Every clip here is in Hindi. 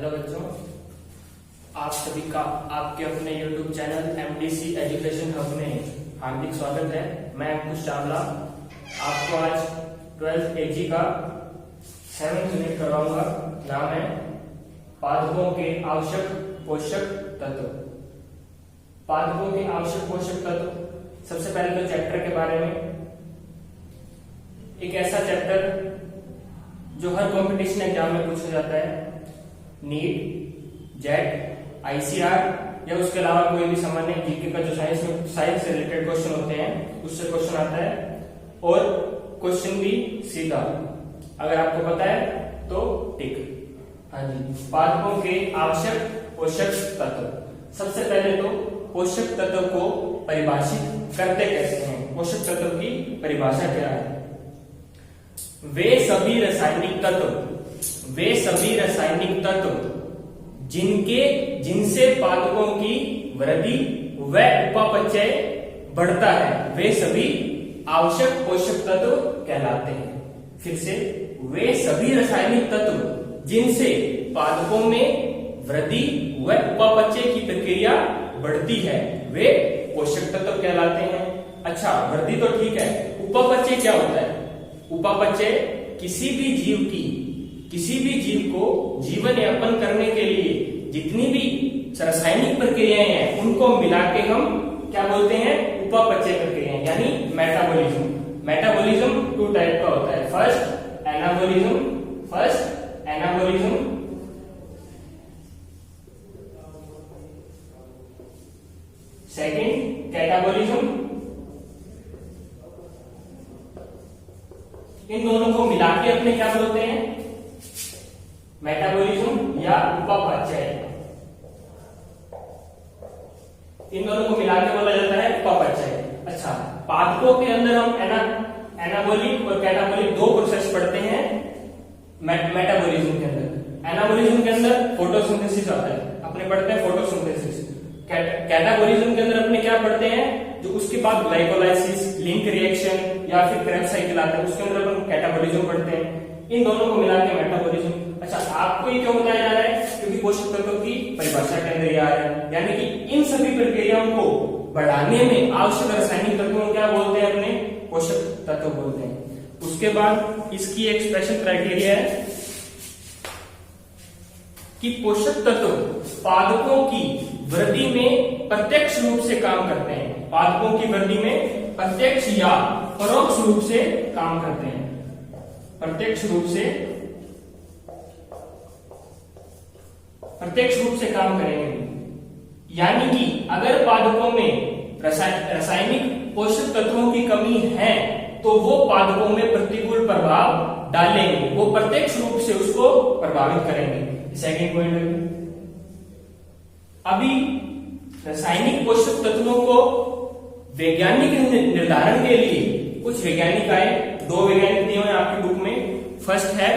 हेलो बच्चों, आप सभी का आपके अपने YouTube channel MDC education hub में हार्दिक स्वागत है। मैं अंकुश चावला आपको आज 12th AG का 7th यूनिट करवाऊंगा। नाम है पादपों के आवश्यक पोषक तत्व। पादपों के आवश्यक पोषक तत्व, सबसे पहले तो चैप्टर के बारे में। एक ऐसा चैप्टर जो हर कंपटीशन एग्जाम में पूछा जाता है, नीट, जेट, ICR या उसके अलावा कोई भी सामान्य जीके का जो साइंस से रिलेटेड क्वेश्चन होते हैं उससे क्वेश्चन आता है, और क्वेश्चन भी सीधा। अगर आपको पता है तो टिक। हाँ जी, पादपों के आवश्यक पोषक तत्व। सबसे पहले तो पोषक तत्व को परिभाषित करते कैसे हैं, पोषक तत्व की परिभाषा क्या है। वे सभी रासायनिक तत्व जिनसे पादपों की वृद्धि व उपापचय बढ़ता है, वे सभी आवश्यक पोषक तत्व कहलाते हैं। फिर से, वे सभी रासायनिक तत्व जिनसे पादपों में वृद्धि व उपापचय की प्रक्रिया बढ़ती है, वे पोषक तत्व कहलाते हैं। अच्छा, वृद्धि तो ठीक है, उपापचय क्या होता है? उपापचय किसी भी जीव को जीवन यापन करने के लिए जितनी भी रासायनिक प्रक्रियाएं हैं उनको मिला के हम क्या बोलते हैं? उपापचय प्रक्रियाएं, यानी मेटाबॉलिज्म। मेटाबॉलिज्म 2 टाइप का होता है। First anabolism, second catabolism. इन दोनों को मिला के अपने क्या बोलते हैं? मेटाबॉलिज्म या उपापचय। इन दोनों को मिला के बोला जाता है उपापचय। अच्छा, पादपों के अंदर हम एनाबॉलिक और कैटाबॉलिक 2 प्रोसेस पढ़ते हैं। मेटाबॉलिज्म के अंदर, एनाबॉलिज्म के अंदर फोटोसिंथेसिस आता है, अपने पढ़ते हैं फोटोसिंथेसिस। कैटाबॉलिज्म के अंदर अपने क्या पढ़ते हैं? जो उसके बाद ग्लाइकोलाइसिस, लिंक रिएक्शन या फिर क्रेब्स साइकिल आता है, उसके अंदर अपन कैटाबॉलिज्म पढ़ते हैं। इन दोनों को मिला के मेटाबॉलिज्म। अच्छा, आपको ये क्यों बताया जा रहा है? क्योंकि पोषक तत्वों की परिभाषा के अंदर आ रहा है, यानी कि इन सभी प्रक्रियाओं को बढ़ाने में आवश्यक रासायनिक तत्वों को क्या बोलते हैं? अपने पोषक तत्व बोलते हैं। उसके बाद इसकी एक स्पेशल क्राइटेरिया है कि पोषक तत्व पादपों की वृद्धि में प्रत्यक्ष रूप से काम करते हैं। पादपों की वृद्धि में प्रत्यक्ष या परोक्ष रूप से काम करते हैं। प्रत्यक्ष रूप से काम करेंगे, यानी कि अगर पादपों में रासायनिक पोषक तत्वों की कमी है तो वो पादपों में प्रतिकूल प्रभाव डालेंगे, वो प्रत्यक्ष रूप से उसको प्रभावित करेंगे। सेकंड पॉइंट है, अभी रासायनिक पोषक तत्वों को वैज्ञानिक निर्धारण के लिए कुछ वैज्ञानिक आए। 2 वैज्ञानिक दिए हुए आपकी बुक में। फर्स्ट है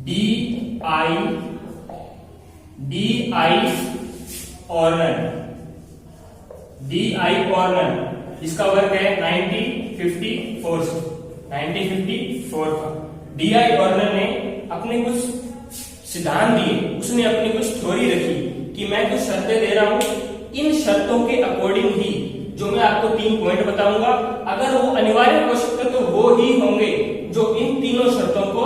D.I. ऑर्नन। इसका वर्क है 1954 का। D.I. ऑर्नन ने अपने कुछ सिद्धांत दिए, उसने अपनी कुछ थ्योरी रखी कि मैं कुछ शर्तें दे रहा हूं, इन शर्तों के अकॉर्डिंग ही जो मैं आपको 3 पॉइंट बताऊंगा, अगर वो अनिवार्य पोषक तत्व वो ही होंगे जो इन तीनों शर्तों को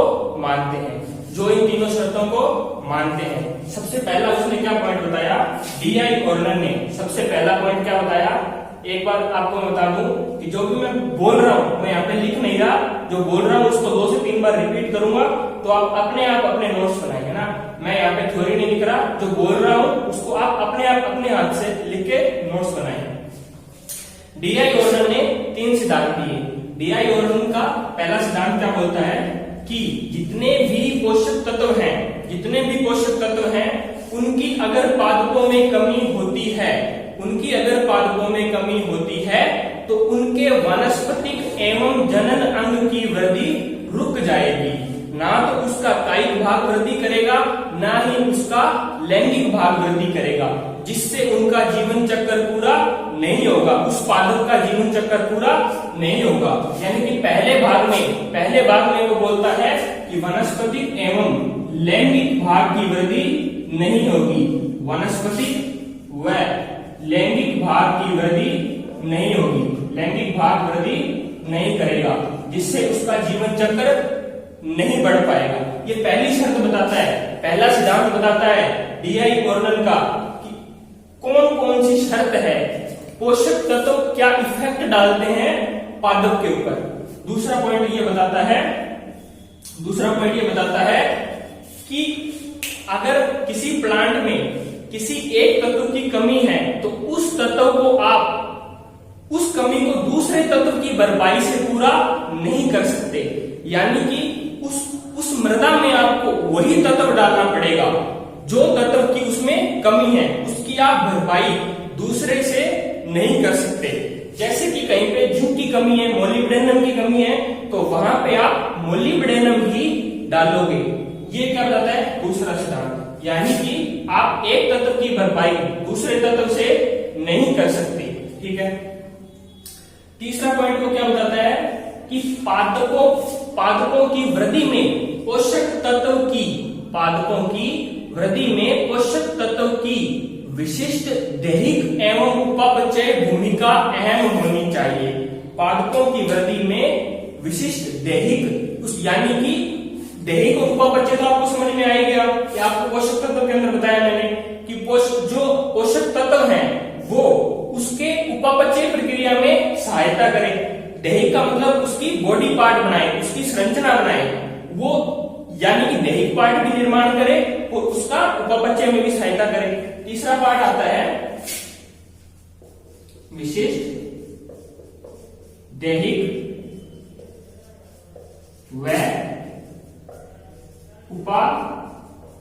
मानते हैं, सबसे पहला उसने क्या पॉइंट बताया? D.I. ऑर्नन ने सबसे पहला पॉइंट क्या बताया? एक बार आपको मैं बता दूं कि जो भी मैं बोल रहा हूं, मैं यहाँ पे लिख नहीं रहा, जो बोल रहा हूं उसको 2 से 3 बार रिपीट करूंगा, तो आप अपने नोट्स बनाएंगे ना। मैं यहाँ पे थ्योरी नहीं लिख रहा, जो बोल रहा हूं उसको आप अपने हाथ से लिख के नोट्स बनाएंगे। D.I. ऑर्नन ने 3 सिद्धांत दिए। D.I. ऑर्नन का पहला सिद्धांत क्या बोलता है कि जितने भी पोषक तत्व हैं उनकी अगर पादपों में कमी होती है तो उनके वानस्पतिक एवं जनन अंग की वृद्धि रुक जाएगी। ना तो उसका कायिक भाग वृद्धि करेगा, ना ही उसका लैंगिक भाग वृद्धि करेगा, जिससे उनका जीवन चक्र पूरा नहीं होगा, उस पादप का जीवन चक्र पूरा नहीं होगा। यानी कि पहले पहले भाग में वो बोलता है कि वनस्पतिक एवं लैंगिक भाग की वृद्धि नहीं होगी, वनस्पतिक व लैंगिक भाग की वृद्धि नहीं होगी, लैंगिक भाग वृद्धि नहीं करेगा, जिससे उसका जीवन चक्र नहीं बढ़ पाएगा। ये पहली शर्त बताता है, पहला सिद्धांत बताता है डीआई ऑर्नल का कि कौन कौन सी शर्त है, पोषक तत्व क्या इफेक्ट डालते हैं पादप के ऊपर। दूसरा पॉइंट ये बताता है कि अगर किसी प्लांट में किसी एक तत्व की कमी है तो उस तत्व को आप उस कमी को दूसरे तत्व की भरपाई से पूरा नहीं कर सकते, यानी कि उस मृदा में आपको वही तत्व डालना पड़ेगा जो तत्व की उसमें कमी है, उसकी आप भरपाई दूसरे से नहीं कर सकते। जैसे कि कहीं पे जिंक की कमी है, मोलिब्डेनम की कमी है, तो वहां पे आप मोलिब्डेनम ही डालोगे। ये क्या बताता है दूसरा सिद्धांत, यानी कि आप एक तत्व की भरपाई दूसरे तत्व से नहीं कर सकते। ठीक है, तीसरा पॉइंट को क्या बताता है कि पादपों की वृद्धि में पोषक तत्व की पादपों की वृद्धि में पोषक तत्व की विशिष्ट दैहिक एवं उपापचय भूमिका अहम होनी चाहिए। पादपों की वृद्धि में विशिष्ट दैहिक यानी कि दैहिक और उपापचय तो आपको समझ में आ ही गया कि आपको पोषक तत्व के अंदर बताया मैंने कि जो पोषक तत्व है वो उसके उपापचय प्रक्रिया में सहायता करे। दैहिक का मतलब उसकी बॉडी पार्ट बनाए, उसकी संरचना बनाए, वो यानी कि दैहिक पार्ट भी निर्माण करे और उसका उपापचय में भी सहायता करे। तीसरा पार्ट आता है विशिष्ट दैहिक व उपापचय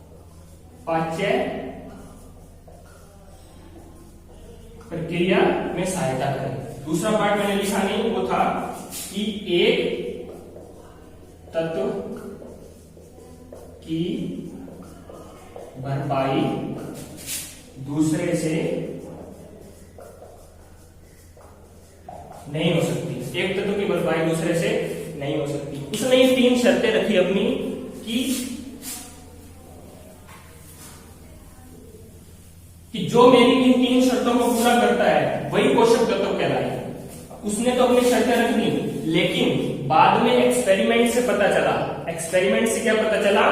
प्रक्रिया में सहायता करें। दूसरा पार्ट मैंने लिखा नहीं, वो था कि एक तत्व की भरपाई दूसरे से नहीं हो सकती, एक तत्व की भरपाई दूसरे से नहीं हो सकती। उसने ये 3 शर्तें रखी अपनी कि जो मेरी इन 3 शर्तों को पूरा करता है वही पोषक तत्व कहलाए। उसने तो अपनी शर्तें रख दी, लेकिन बाद में एक्सपेरिमेंट से पता चला, एक्सपेरिमेंट से क्या पता चला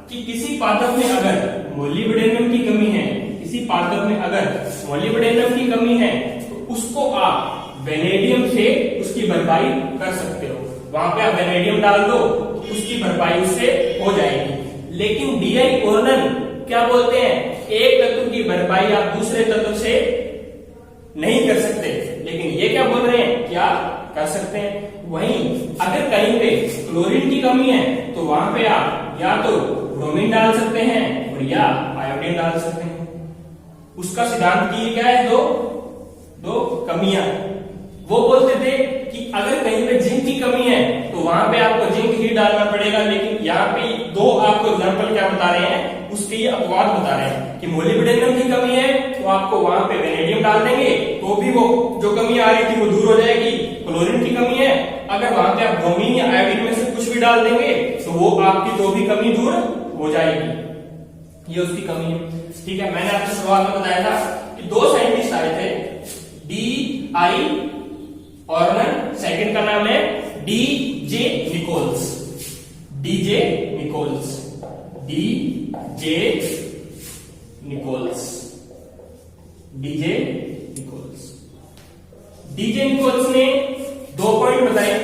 कि किसी पादप में अगर मोलिब्डेनम की कमी है, किसी पादप में अगर मोलिब्डेनम की कमी है तो उसको आप वेनेडियम से उसकी भरपाई कर सकते हो। वहां पे आप वेनेडियम डाल दो तो उसकी भरपाई उससे हो जाएगी। लेकिन डीआई ऑर्नल क्या बोलते हैं, एक तत्व की भरपाई आप दूसरे तत्व से नहीं कर सकते, लेकिन ये क्या बोल रहे हैं क्या कर सकते हैं। वहीं अगर कहीं पे क्लोरीन की कमी है तो वहां पे आप या तो ब्रोमीन डाल सकते हैं और या आयोडीन डाल सकते हैं। उसका सिद्धांत की क्या है, दो कमियां। वो बोलते थे कि अगर कहीं पे जिंक की कमी है तो वहां पे आपको जिंक ही डालना पड़ेगा, लेकिन यहाँ पे 2 आपको एग्जांपल क्या बता रहे हैं, उसके ये अपवाद बता रहे हैं कि मोलिब्डेनम की कमी है तो आपको वहां पे वेनेडियम डाल देंगे तो भी वो जो कमी आ रही थी वो दूर हो जाएगी। क्लोरीन की कमी है, अगर वहां पे आप ब्रोमीन या आयोडीन में से कुछ भी डाल देंगे तो वो आपकी तो भी कमी दूर हो जाएगी। ये उसकी कमी है। ठीक है, मैंने आपको शुरुआत में बताया था कि 2 साइंटिस्ट आए थे, डीआई ऑर्नल, सेकंड का नाम है DJ Nichols, DJ Nichols, DJ Nichols, DJ Nichols. DJ Nichols ने 2 पॉइंट बताए,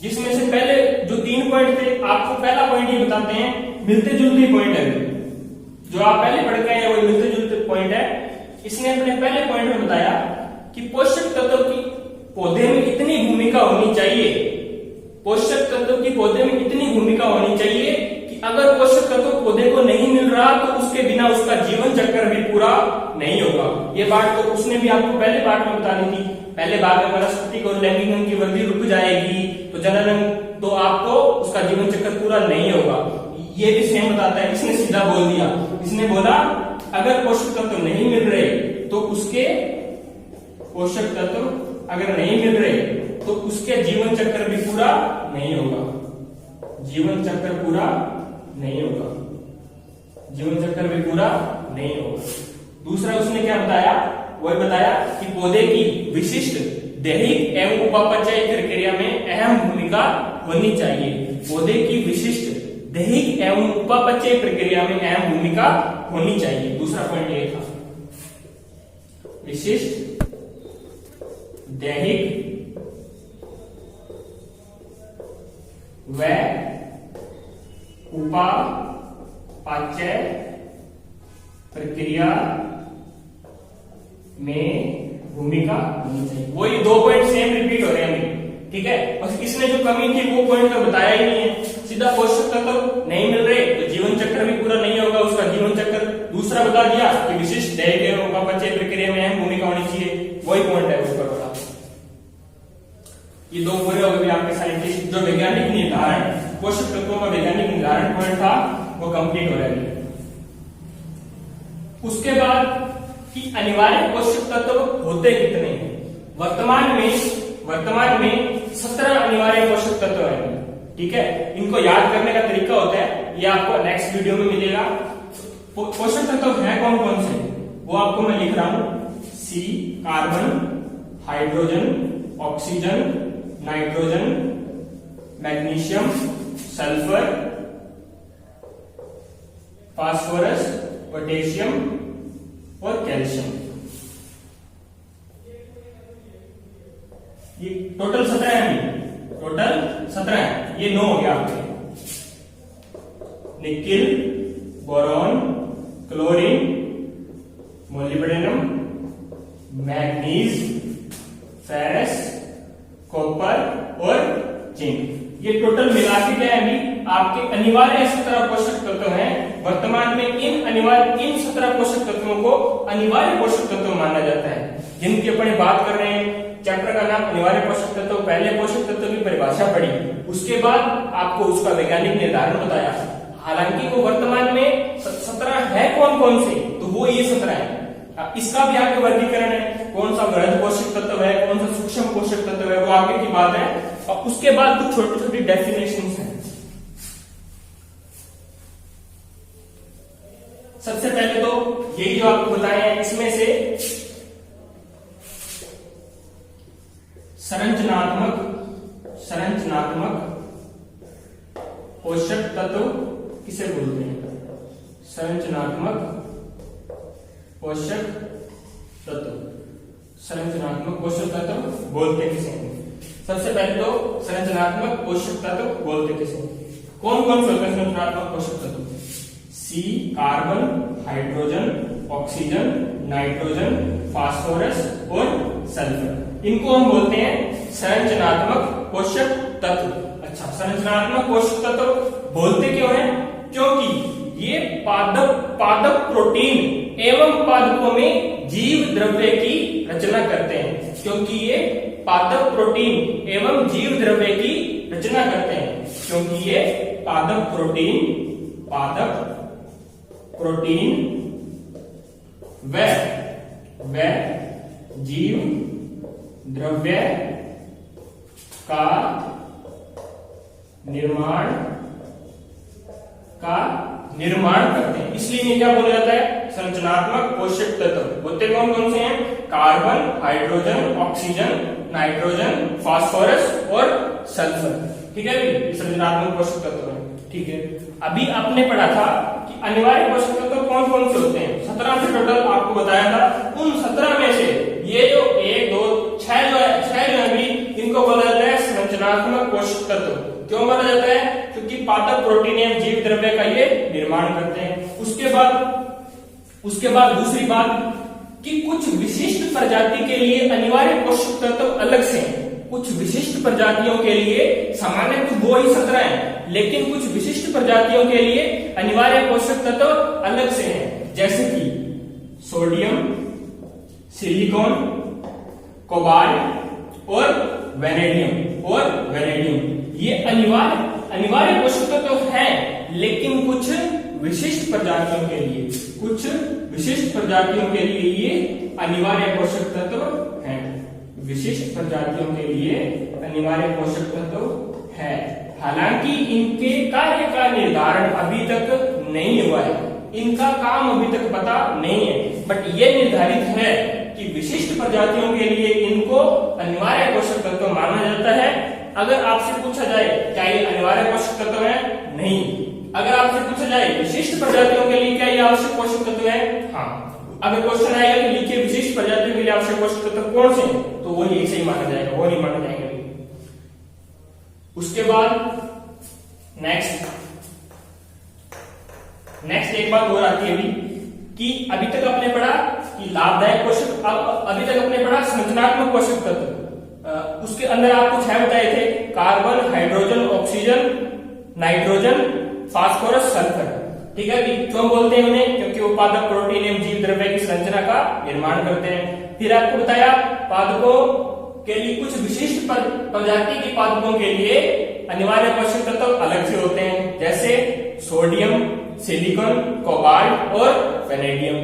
जिसमें से पहले जो 3 पॉइंट थे, आपको पहला पॉइंट ये बताते हैं, मिलते जुलते पॉइंट है, जो आप पहले पढ़ के आए वो मिलते जुलते पॉइंट है। इसने अपने पहले पॉइंट में बताया कि पोषक तत्व की पौधे में इतनी भूमिका होनी चाहिए, पोषक तत्व की पौधे में इतनी भूमिका होनी चाहिए कि अगर पोषक तत्व पौधे को नहीं मिल रहा तो उसके बिना उसका जीवन चक्र भी पूरा नहीं होगा। ये बात तो उसने भी आपको पहले पार्ट में बता दी थी। पहले भाग में वनस्पतिक और लैंगिक अंग की वृद्धि रुक जाएगी तो जनन तो आपको उसका जीवन चक्र पूरा नहीं होगा। ये भी सेम बताता है। इसने सीधा बोल दिया, इसने बोला अगर पोषक तत्व नहीं मिल रहे तो उसके पोषक तत्व अगर नहीं मिल रहे तो उसके जीवन चक्र भी पूरा नहीं होगा, जीवन चक्र पूरा नहीं होगा, जीवन चक्र भी पूरा नहीं होगा। दूसरा उसने क्या बताया, वही बताया कि पौधे की विशिष्ट दैहिक एवं उपापचय प्रक्रिया में अहम भूमिका होनी चाहिए। पौधे की विशिष्ट दैहिक एवं उपापचय प्रक्रिया में अहम भूमिका होनी चाहिए। दूसरा पॉइंट ये था, विशिष्ट दैहिक व उपापचय प्रक्रिया में भूमिका होनी चाहिए। वही दो पॉइंट सेम रिपीट हो रहे हैं अभी, ठीक है। और इसने जो कमी थी वो पॉइंट तो बताया ही नहीं है, सीधा पोषक तत्व नहीं मिल रहे तो जीवन चक्र भी पूरा नहीं होगा उसका जीवन चक्र। दूसरा बता दिया कि विशिष्ट दैहिक एवं उपापचय प्रक्रिया में अहम भूमिका होनी चाहिए, वही पॉइंट है उसका बता। ये दो पूरे हो गए आपके साइंटिस्ट जो वैज्ञानिक निर्धारण, पोषक तत्वों का वैज्ञानिक निर्धारण पॉइंट था वो कंप्लीट हो रहा है। उसके बाद कि अनिवार्य पोषक तत्व होते कितने हैं। वर्तमान में 17 अनिवार्य पोषक तत्व हैं, ठीक है। इनको याद करने का तरीका होता है, ये आपको नेक्स्ट वीडियो में मिलेगा। पोषक तत्व है कौन कौन से वो आपको मैं लिख रहा हूं। C carbon, hydrogen, oxygen, nitrogen, magnesium, sulphur, phosphorus, potassium और कैल्शियम। ये टोटल 17 है, टोटल 17 है। ये 9 हो गया आपके, nickel, boron, chlorine, molybdenum, manganese, ferrous, copper और जिंक। ये टोटल मिला के क्या है अभी आपके अनिवार्य 17 पोषक तत्व हैं। वर्तमान में इन 17 पोषक तत्वों को अनिवार्य पोषक तत्व माना जाता है, जिनकी अपन बात कर रहे हैं। चैप्टर का नाम अनिवार्य पोषक तत्व, पहले पोषक तत्व की परिभाषा पढ़ी, उसके बाद आपको उसका वैज्ञानिक निर्धारण बताया। हालांकि वो वर्तमान में 17 है कौन कौन से, तो वो ये 17 है। इसका भी आगे वर्गीकरण है, कौन सा गहन पोषक तत्व है, कौन सा सूक्ष्म पोषक तत्व है, वो आगे की बात है। और उसके बाद कुछ छोटी छोटी डेफिनेशंस हैं। सबसे पहले तो यही जो आपको बताया है, इसमें से संरचनात्मक पोषक तत्व किसे बोलते हैं। संरचनात्मक पोषक तत्व, संरचनात्मक पोषक तत्व बोलते किसे हैं। सबसे पहले तो संरचनात्मक पोषक तत्व बोलते किसे, कौन कौन से संरचनात्मक पोषक तत्व। C carbon, hydrogen, oxygen, nitrogen, phosphorus और सल्फर, इनको हम बोलते हैं संरचनात्मक पोषक तत्व। अच्छा, संरचनात्मक पोषक तत्व बोलते क्यों हैं, क्योंकि ये पादप प्रोटीन एवं पादपों में जीव द्रव्य की रचना करते हैं। क्योंकि ये पादप प्रोटीन एवं जीव द्रव्य की रचना करते हैं, क्योंकि ये पादप प्रोटीन व जीव द्रव्य का निर्माण करते हैं। इसलिए ये क्या बोला जाता है, संरचनात्मक पोषक तत्व। होते कौन कौन से हैं, carbon, hydrogen, oxygen, nitrogen, phosphorus और सल्फर, ठीक है। भी संरचनात्मक पोषक तत्व है, ठीक है। अभी आपने पढ़ा था कि अनिवार्य पोषक तत्व कौन कौन से होते हैं। 17 से टोटल आपको बताया था। उन 17 में से ये जो 1 2 6 जो है अभी, इनको बोला जाता है संरचनात्मक पोषक तत्व। क्यों बोला जाता है, क्योंकि पादप प्रोटीन एवं जीव द्रव्य का ये निर्माण करते हैं। उसके बाद दूसरी बात कि कुछ विशिष्ट प्रजाति के लिए अनिवार्य पोषक तत्व अलग से हैं। कुछ विशिष्ट प्रजातियों के लिए सामान्य तो वो ही 17 हैं, लेकिन कुछ विशिष्ट प्रजातियों के लिए अनिवार्य पोषक तत्व अलग से हैं, जैसे कि सोडियम, सिलिकॉन, कोबाल्ट और वेनेडियम। ये अनिवार्य पोषक तत्व हैं, लेकिन कुछ विशिष्ट प्रजातियों के लिए ये अनिवार्य पोषक तत्व हैं। विशिष्ट प्रजातियों के लिए अनिवार्य पोषक तत्व है। हालांकि इनके कार्य का निर्धारण अभी तक नहीं हुआ है, इनका काम अभी तक पता नहीं है, बट ये निर्धारित है कि विशिष्ट प्रजातियों के लिए इनको अनिवार्य पोषक तत्व माना जाता है। अगर आपसे पूछा जाए क्या ये अनिवार्य पोषक तत्व है, नहीं। अगर आपसे पूछा जाए विशिष्ट प्रजातियों के लिए क्या ये आवश्यक पोषक तत्व है, हाँ। अगर क्वेश्चन आएगा कि लिखिए विशिष्ट प्रजातियों के लिए आवश्यक पोषक तत्व कौन से, तो वो एक से ही माना जाएगा, वो नहीं माना जाएगा। उसके बाद नेक्स्ट एक बात और आती है अभी कि अभी तक आपने पढ़ा कि लाभदायक पोषक, अभी तक आपने पढ़ा संरचनात्मक पोषक तत्व। उसके अंदर आप कुछ है बताए थे, carbon, hydrogen, oxygen, nitrogen, phosphorus, sulphur. ठीक है, क्यों बोलते हैं उन्हें, क्योंकि वो पादप प्रोटीन एवं जीव द्रव्य की संरचना का निर्माण करते हैं। फिर आपको बताया पादपों के लिए कुछ विशिष्ट प्रजाति के पादपों के लिए अनिवार्य पोषक तत्व अलग से होते हैं, जैसे सोडियम, सिलिकॉन, कोबाल्ट और वेनेडियम।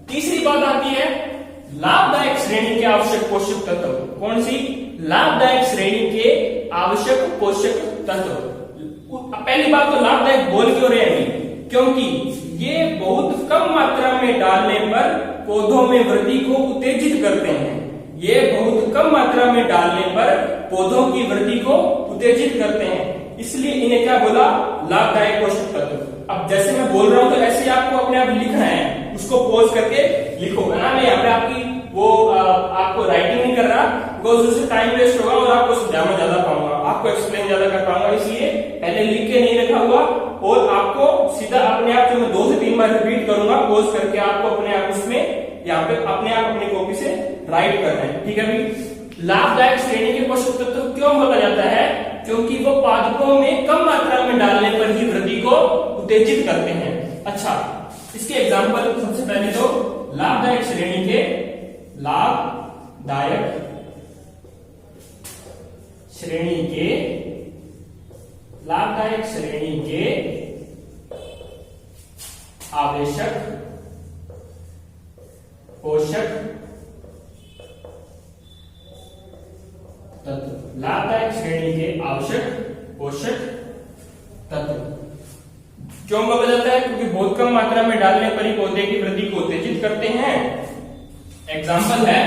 तीसरी बात आती है लाभदायक श्रेणी के आवश्यक पोषक तत्व। कौन सी? लाभदायक श्रेणी के आवश्यक पोषक तत्व। पहली बात तो लाभदायक बोल क्यों रहे हैं, क्योंकि ये बहुत कम मात्रा में डालने पर पौधों में वृद्धि को उत्तेजित करते हैं। ये बहुत कम मात्रा में डालने पर पौधों की वृद्धि को उत्तेजित करते हैं, इसलिए इन्हें क्या बोला, लाभदायक पोषक तत्व। अब जैसे मैं बोल रहा हूं तो ऐसे आपको अपने आप लिखना है, उसको पॉज करके लिखो ना। मैं यहाँ पे आपकी वो आपको राइटिंग नहीं कर रहा, बिकॉज उससे टाइम वेस्ट होगा और आपको समझाना ज्यादा पाऊंगा, आपको एक्सप्लेन ज्यादा कर पाऊंगा, इसलिए पहले लिख के नहीं रखा हुआ। और आपको सीधा अपने आप, जो मैं 2 से 3 बार रिपीट करूंगा, पॉज करके आपको अपने आप उसमें यहाँ पे अपने आप अपनी कॉपी से राइट करना है। ठीक है भाई। लाभदायक श्रेणी के पोषक तत्व क्यों बोला जाता है, क्योंकि वो पादपों में कम मात्रा में डालने पर ही वृद्धि को उत्तेजित करते हैं। अच्छा, इसके एग्जाम्पल सबसे पहले तो लाभदायक श्रेणी के आवश्यक पोषक तत्व। लाभदायक श्रेणी के आवश्यक पोषक तत्व क्यों बोला जाता है, क्योंकि बहुत कम मात्रा में डालने पर ही पौधे की वृद्धि को उत्तेजित करते हैं। एग्जाम्पल है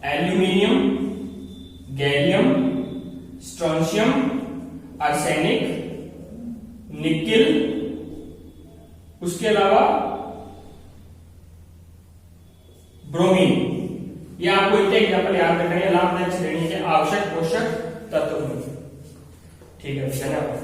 aluminium, gallium, strontium, arsenic, nickel, उसके अलावा ब्रोमीन। ये आपको इतने एग्जाम्पल याद रखने हैं लाभदायक श्रेणी के आवश्यक पोषक तत्व। ठीक है, धन्यवाद।